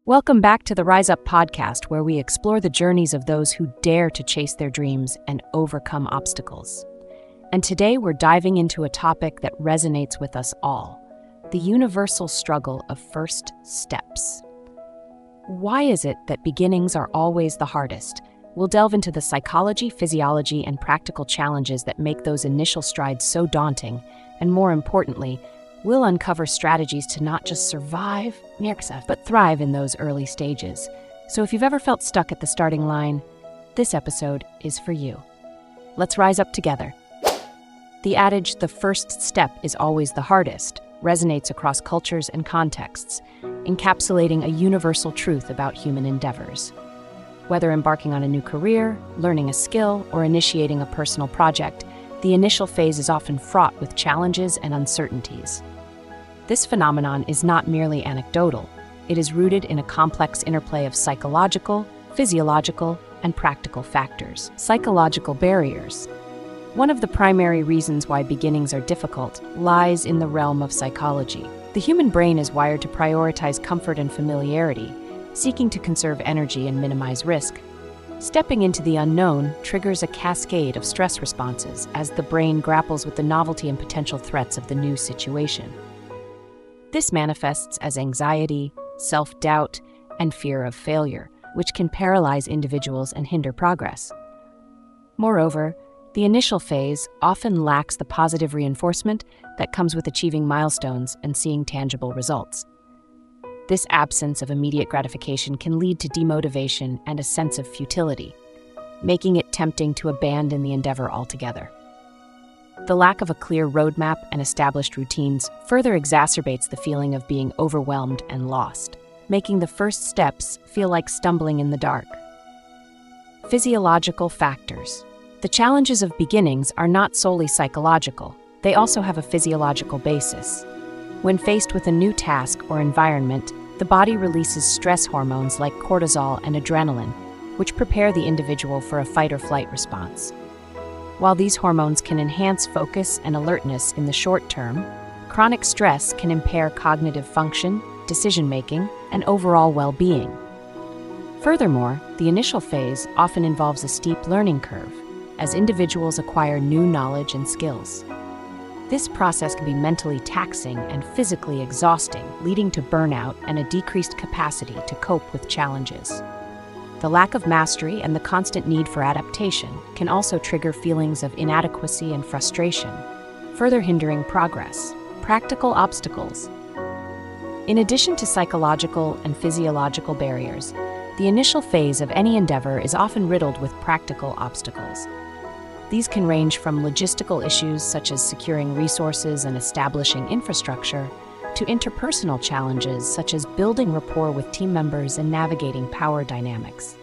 Welcome back to the Rise Up podcast, where we explore the journeys of those who dare to chase their dreams and overcome obstacles. And today we're diving into a topic that resonates with us all: the universal struggle of first steps. Why is it that beginnings are always the hardest? We'll delve into the psychology, physiology, and practical challenges that make those initial strides so daunting, and more importantly, we'll uncover strategies to not just survive, but thrive in those early stages. So if you've ever felt stuck at the starting line, this episode is for you. Let's rise up together. The adage, "the first step is always the hardest," resonates across cultures and contexts, encapsulating a universal truth about human endeavors. Whether embarking on a new career, learning a skill, or initiating a personal project, the initial phase is often fraught with challenges and uncertainties. This phenomenon is not merely anecdotal. It is rooted in a complex interplay of psychological, physiological, and practical factors. Psychological barriers. One of the primary reasons why beginnings are difficult lies in the realm of psychology. The human brain is wired to prioritize comfort and familiarity, seeking to conserve energy and minimize risk. Stepping into the unknown triggers a cascade of stress responses as the brain grapples with the novelty and potential threats of the new situation. This manifests as anxiety, self-doubt, and fear of failure, which can paralyze individuals and hinder progress. Moreover, the initial phase often lacks the positive reinforcement that comes with achieving milestones and seeing tangible results. This absence of immediate gratification can lead to demotivation and a sense of futility, making it tempting to abandon the endeavor altogether. The lack of a clear roadmap and established routines further exacerbates the feeling of being overwhelmed and lost, making the first steps feel like stumbling in the dark. Physiological factors. The challenges of beginnings are not solely psychological. They also have a physiological basis. When faced with a new task or environment, the body releases stress hormones like cortisol and adrenaline, which prepare the individual for a fight or flight response. While these hormones can enhance focus and alertness in the short term, chronic stress can impair cognitive function, decision-making, and overall well-being. Furthermore, the initial phase often involves a steep learning curve, as individuals acquire new knowledge and skills. This process can be mentally taxing and physically exhausting, leading to burnout and a decreased capacity to cope with challenges. The lack of mastery and the constant need for adaptation can also trigger feelings of inadequacy and frustration, further hindering progress. Practical obstacles. In addition to psychological and physiological barriers, the initial phase of any endeavor is often riddled with practical obstacles. These can range from logistical issues such as securing resources and establishing infrastructure, to interpersonal challenges such as building rapport with team members and navigating power dynamics.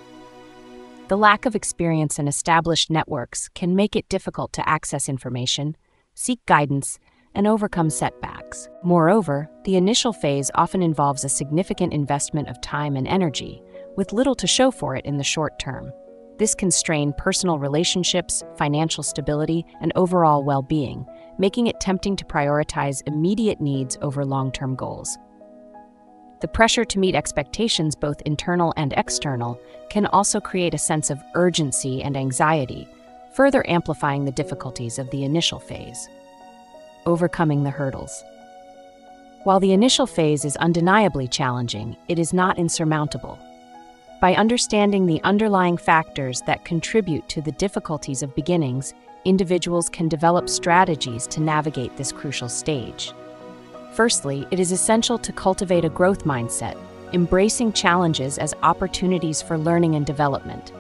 The lack of experience and established networks can make it difficult to access information, seek guidance, and overcome setbacks. Moreover, the initial phase often involves a significant investment of time and energy, with little to show for it in the short term. This can strain personal relationships, financial stability, and overall well-being, making it tempting to prioritize immediate needs over long-term goals. The pressure to meet expectations, both internal and external, can also create a sense of urgency and anxiety, further amplifying the difficulties of the initial phase. Overcoming the hurdles. While the initial phase is undeniably challenging, it is not insurmountable. By understanding the underlying factors that contribute to the difficulties of beginnings, individuals can develop strategies to navigate this crucial stage. Firstly, it is essential to cultivate a growth mindset, embracing challenges as opportunities for learning and development.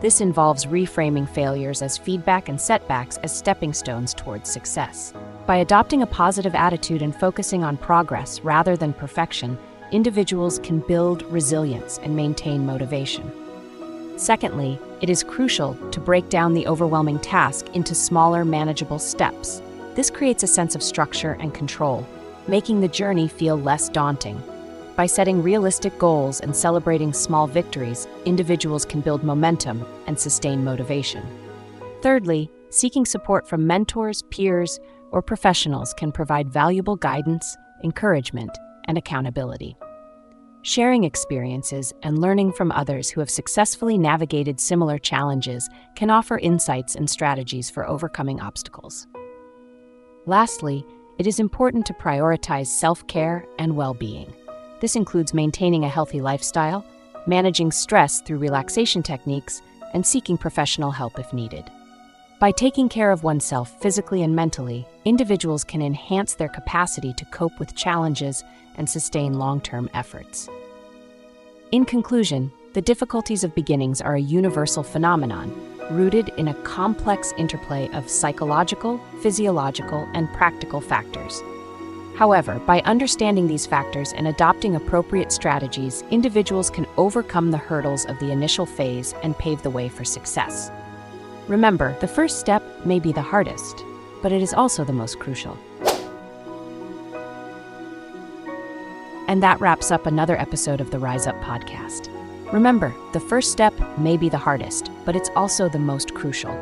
This involves reframing failures as feedback and setbacks as stepping stones towards success. By adopting a positive attitude and focusing on progress rather than perfection, individuals can build resilience and maintain motivation. Secondly, it is crucial to break down the overwhelming task into smaller, manageable steps. This creates a sense of structure and control, making the journey feel less daunting. By setting realistic goals and celebrating small victories, individuals can build momentum and sustain motivation. Thirdly, seeking support from mentors, peers, or professionals can provide valuable guidance, encouragement, and accountability. Sharing experiences and learning from others who have successfully navigated similar challenges can offer insights and strategies for overcoming obstacles. Lastly, it is important to prioritize self-care and well-being. This includes maintaining a healthy lifestyle, managing stress through relaxation techniques, and seeking professional help if needed. By taking care of oneself physically and mentally, individuals can enhance their capacity to cope with challenges and sustain long-term efforts. In conclusion, the difficulties of beginnings are a universal phenomenon, rooted in a complex interplay of psychological, physiological, and practical factors. However, by understanding these factors and adopting appropriate strategies, individuals can overcome the hurdles of the initial phase and pave the way for success. Remember, the first step may be the hardest, but it is also the most crucial. And that wraps up another episode of the Rise Up podcast. Remember, the first step may be the hardest, but it's also the most crucial.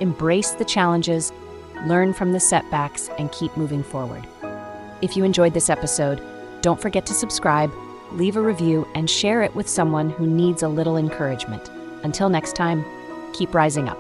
Embrace the challenges, learn from the setbacks, and keep moving forward. If you enjoyed this episode, don't forget to subscribe, leave a review, and share it with someone who needs a little encouragement. Until next time, keep rising up.